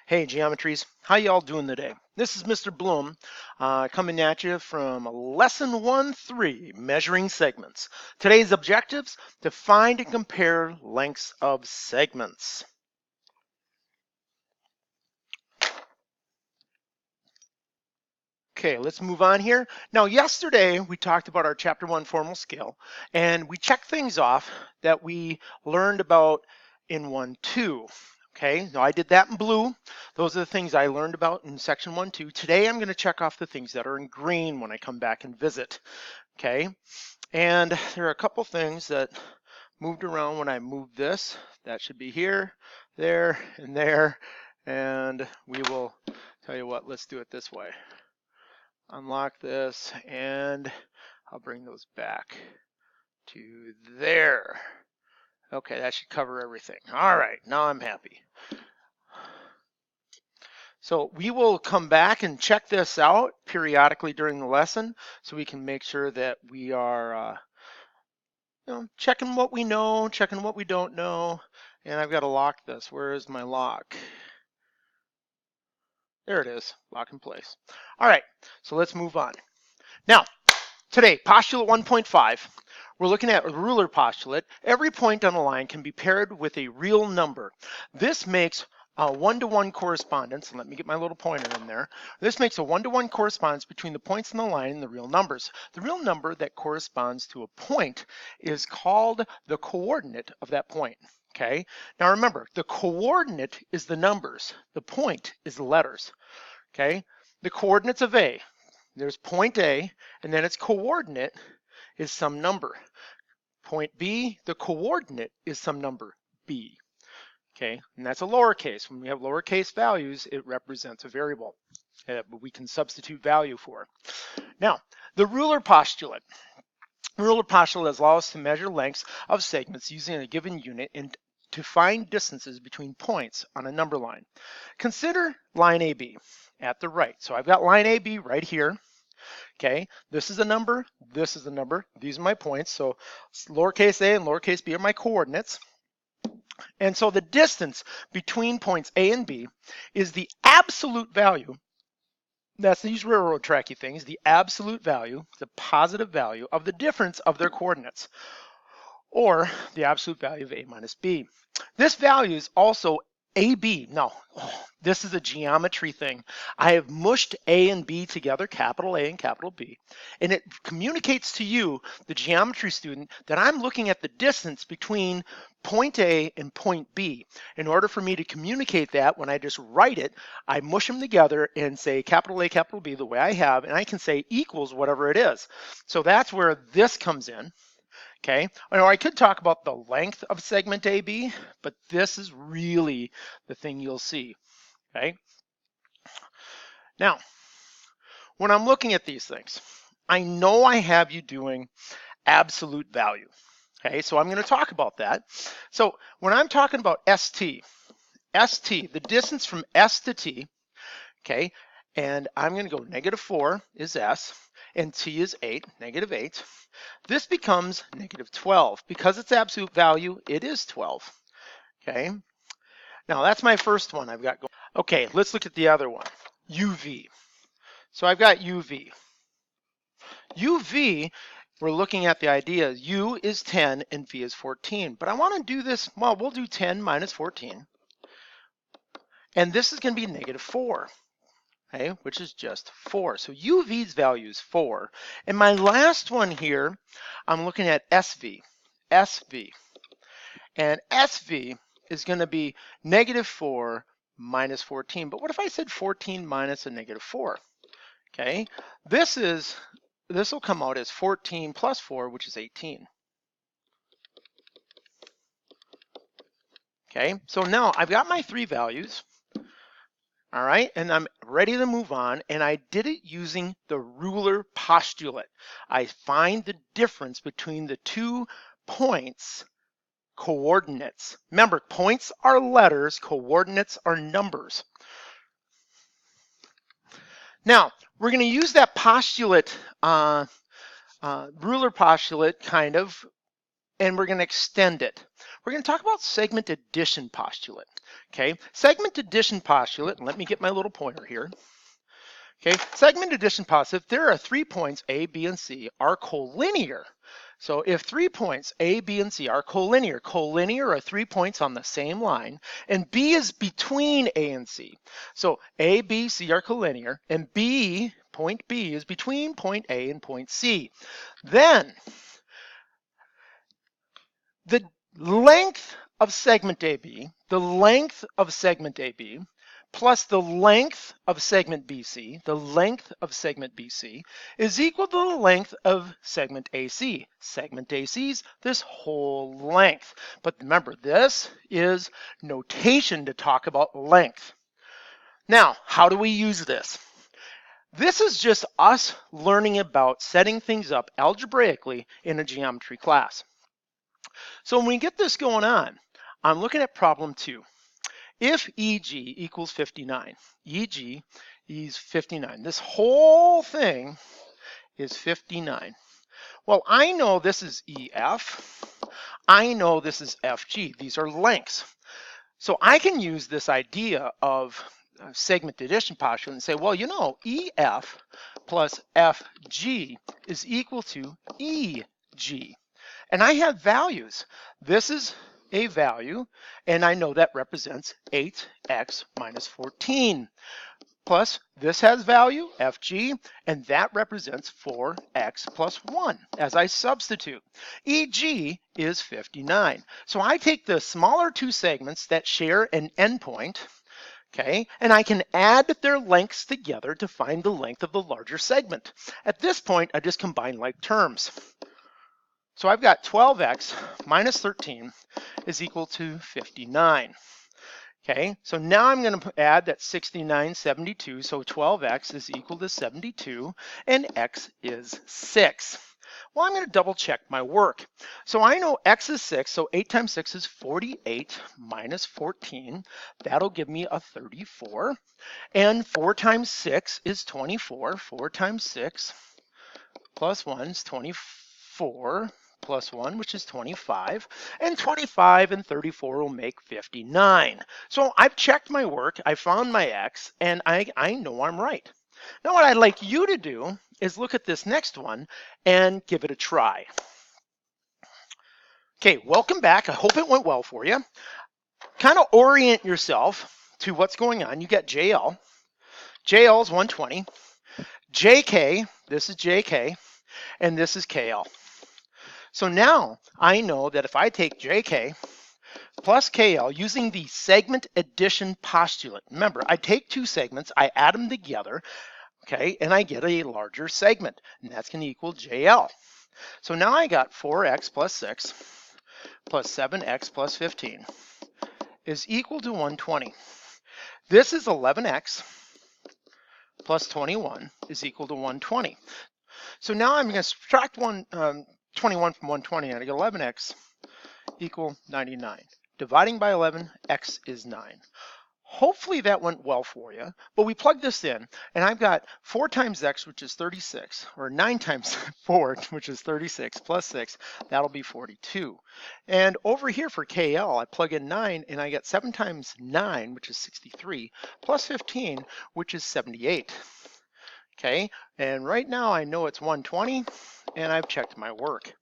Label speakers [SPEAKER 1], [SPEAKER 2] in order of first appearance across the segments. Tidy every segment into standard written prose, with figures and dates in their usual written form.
[SPEAKER 1] Hey geometries, how y'all doing today? This is Mr. Bloom coming at you from lesson 1-3, measuring segments. Today's objectives, to find and compare lengths of segments. Okay, let's move on here. Now, yesterday we talked about our chapter 1 formal scale, and we checked things off that we learned about in 1-2. Okay, now I did that in blue. Those are the things I learned about in section 1-2. Today I'm going to check off the things that are in green when I come back and visit. Okay, and there are a couple things that moved around when I moved this. That should be here, there, and we will tell you what, let's do it this way. Unlock this, and I'll bring those back to there. Okay, that should cover everything. All right, now I'm happy. So we will come back and check this out periodically during the lesson so we can make sure that we are checking what we know, checking what we don't know. And I've got to lock this. Where is my lock? There it is, lock in place. All right, so let's move on. Now, today, postulate 1.5, we're looking at a ruler postulate. Every point on a line can be paired with a real number. This makes a one-to-one correspondence, and let me get my little pointer in there. This makes a one-to-one correspondence between the points in the line and the real numbers. The real number that corresponds to a point is called the coordinate of that point. Okay, now remember, the coordinate is the numbers, the point is the letters. Okay, the coordinates of A, there's point A, and then its coordinate is some number. Point B, the coordinate is some number, B. Okay, and that's a lowercase. When we have lowercase values, it represents a variable that we can substitute value for. Now, the ruler postulate. The ruler postulate allows us to measure lengths of segments using a given unit and to find distances between points on a number line. Consider line AB at the right. So I've got line AB right here. Okay, this is a number, this is a number, these are my points. So lowercase a and lowercase b are my coordinates. And so the distance between points A and B is the absolute value. That's these railroad tracky things, the absolute value, the positive value of the difference of their coordinates, or the absolute value of A minus B. This value is also AB. Now, this is a geometry thing. I have mushed A and B together, capital A and capital B, and it communicates to you, the geometry student, that I'm looking at the distance between point A and point B. In order for me to communicate that, when I just write it, I mush them together and say capital A, capital B the way I have, and I can say equals whatever it is. So that's where this comes in. Okay, or I could talk about the length of segment AB, but this is really the thing you'll see. Okay, now when I'm looking at these things, I know I have you doing absolute value. Okay, so I'm going to talk about that. So when I'm talking about ST, the distance from S to T, okay, and I'm going to go -4 is S, and T is 8, -8. This becomes -12. Because it's absolute value, it is 12. Okay, now that's my first one I've got going. Okay, let's look at the other one, UV. So I've got UV. UV, we're looking at the idea, U is 10 and V is 14. But I want to do this, well, we'll do 10 minus 14. And this is going to be -4. Okay, which is just 4. So UV's value is 4. And my last one here, I'm looking at SV. SV. And SV is going to be -4 minus 14. But what if I said 14 minus a -4? Okay, this will come out as 14 plus 4, which is 18. Okay, so now I've got my 3 values. All right, and I'm ready to move on, and I did it using the ruler postulate. I find the difference between the 2 points' coordinates. Remember, points are letters, coordinates are numbers. Now, we're going to use that postulate, ruler postulate kind of and we're going to extend it. We're going to talk about segment addition postulate. Okay, segment addition postulate, and let me get my little pointer here. Okay, segment addition postulate, if there are 3 points A, B, and C are collinear. So if 3 points A, B, and C are collinear are 3 points on the same line, and B is between A and C. So A, B, C are collinear, and point B is between point A and point C. Then the length of segment AB, plus the length of segment BC, is equal to the length of segment AC. Segment AC is this whole length. But remember, this is notation to talk about length. Now, how do we use this? This is just us learning about setting things up algebraically in a geometry class. So when we get this going on, I'm looking at problem 2. If EG equals 59, EG is 59. This whole thing is 59. Well, I know this is EF. I know this is FG. These are lengths. So I can use this idea of segment addition postulate and say, well, you know, EF plus FG is equal to EG. And I have values. This is a value, and I know that represents 8x minus 14. Plus, this has value, FG, and that represents 4x plus 1 as I substitute. EG is 59. So I take the smaller two segments that share an endpoint, okay, and I can add their lengths together to find the length of the larger segment. At this point, I just combine like terms. So I've got 12x minus 13 is equal to 59. Okay, so now I'm going to add that 69, 72, so 12x is equal to 72, and x is 6. Well, I'm going to double check my work. So I know x is 6, so 8 times 6 is 48 minus 14. That'll give me a 34. And 4 times 6 is 24. 4 times 6 plus 1 is 24. Plus 1, which is 25, and 25 and 34 will make 59. So I've checked my work, I found my x, and I know I'm right. Now what I'd like you to do is look at this next one and give it a try. Okay, welcome back. I hope it went well for you. Kind of orient yourself to what's going on. You got JL. JL is 120. JK, this is JK, and this is KL. So now I know that if I take JK plus KL using the segment addition postulate, remember, I take two segments, I add them together, okay, and I get a larger segment, and that's going to equal JL. So now I got 4x plus 6 plus 7x plus 15 is equal to 120. This is 11x plus 21 is equal to 120. So now I'm going to subtract 21 from 120, and I get 11x equal 99. Dividing by 11, x is 9. Hopefully that went well for you, but we plug this in, and I've got 4 times x, which is 36, or 9 times 4, which is 36, plus 6, that'll be 42. And over here for KL, I plug in 9, and I get 7 times 9, which is 63, plus 15, which is 78. Okay, and right now I know it's 120, and I've checked my work.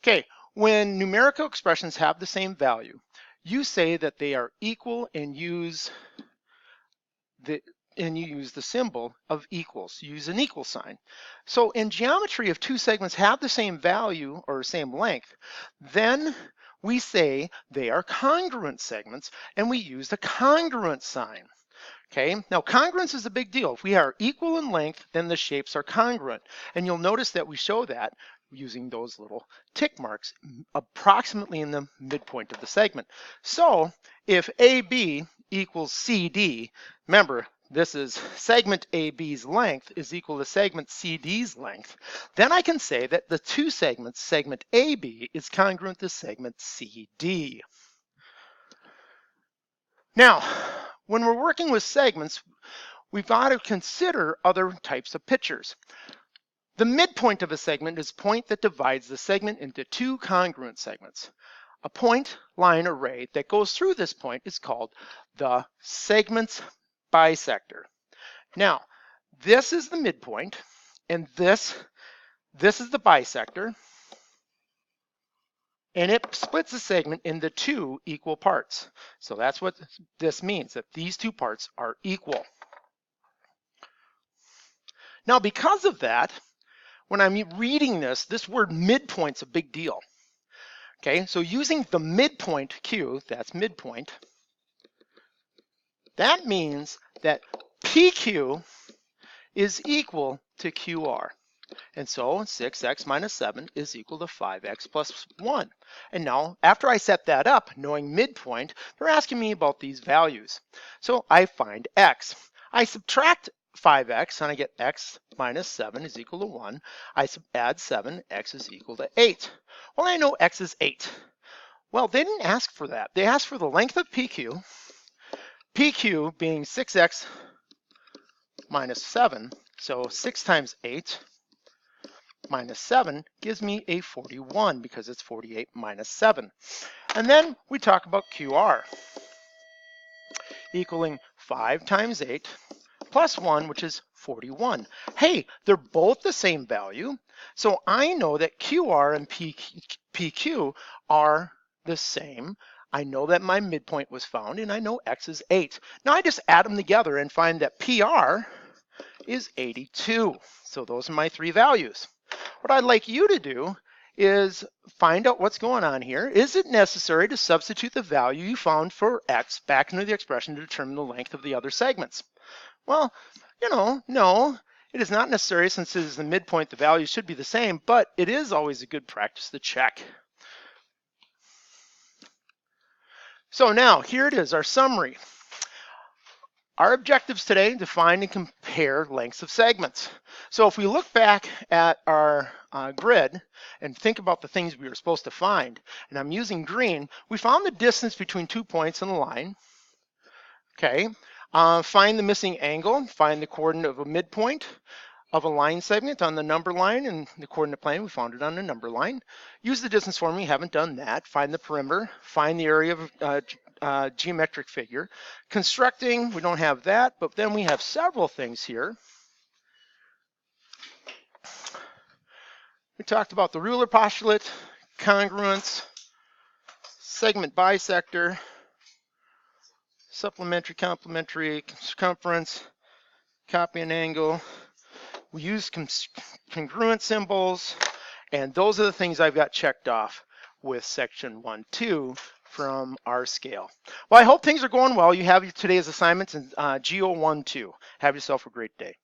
[SPEAKER 1] Okay, when numerical expressions have the same value, you say that they are equal and you use the symbol of equals. You use an equal sign. So in geometry, if two segments have the same value or same length, then we say they are congruent segments, and we use the congruent sign. Okay, now congruence is a big deal. If we are equal in length, then the shapes are congruent. And you'll notice that we show that using those little tick marks approximately in the midpoint of the segment. So if AB equals CD, remember, this is segment AB's length is equal to segment CD's length, then I can say that the two segments, segment AB is congruent to segment CD. Now, when we're working with segments, we've got to consider other types of pictures. The midpoint of a segment is a point that divides the segment into two congruent segments. A point, line, or ray that goes through this point is called the segment's bisector. Now, this is the midpoint, and this is the bisector, and it splits the segment into two equal parts. So that's what this means, that these two parts are equal. Now, because of that, when I'm reading this word midpoint's a big deal. Okay, so using the midpoint Q, that's midpoint, that means that PQ is equal to QR. And so 6x minus 7 is equal to 5x plus 1. And now, after I set that up, knowing midpoint, they're asking me about these values. So I find x. I subtract 5x, and I get x minus 7 is equal to 1. I add 7, x is equal to 8. Well, I know x is 8. Well, they didn't ask for that. They asked for the length of PQ, PQ being 6x minus 7. So 6 times 8 minus 7 gives me a 41 because it's 48 minus 7. And then we talk about QR equaling 5 times 8 plus 1, which is 41. Hey, they're both the same value, so I know that QR and PQ are the same. I know that my midpoint was found, and I know x is 8. Now I just add them together and find that PR is 82. So those are my three values. What I'd like you to do is find out what's going on here. Is it necessary to substitute the value you found for x back into the expression to determine the length of the other segments? Well, no, it is not necessary since it is the midpoint, the values should be the same, but it is always a good practice to check. So now, here it is, our summary. Our objectives today, to find and compare lengths of segments. So if we look back at our grid and think about the things we were supposed to find, and I'm using green, we found the distance between 2 points in a line. Okay, find the missing angle, find the coordinate of a midpoint of a line segment on the number line, and the coordinate plane, we found it on the number line. Use the distance formula, we haven't done that. Find the perimeter, find the area of geometric figure. Constructing, we don't have that, but then we have several things here. We talked about the ruler postulate, congruence, segment bisector, supplementary, complementary, circumference, copy and angle. We use congruent symbols, and those are the things I've got checked off with section 1-2 from our scale. Well, I hope things are going well. You have today's assignments in GO 1-2. Have yourself a great day.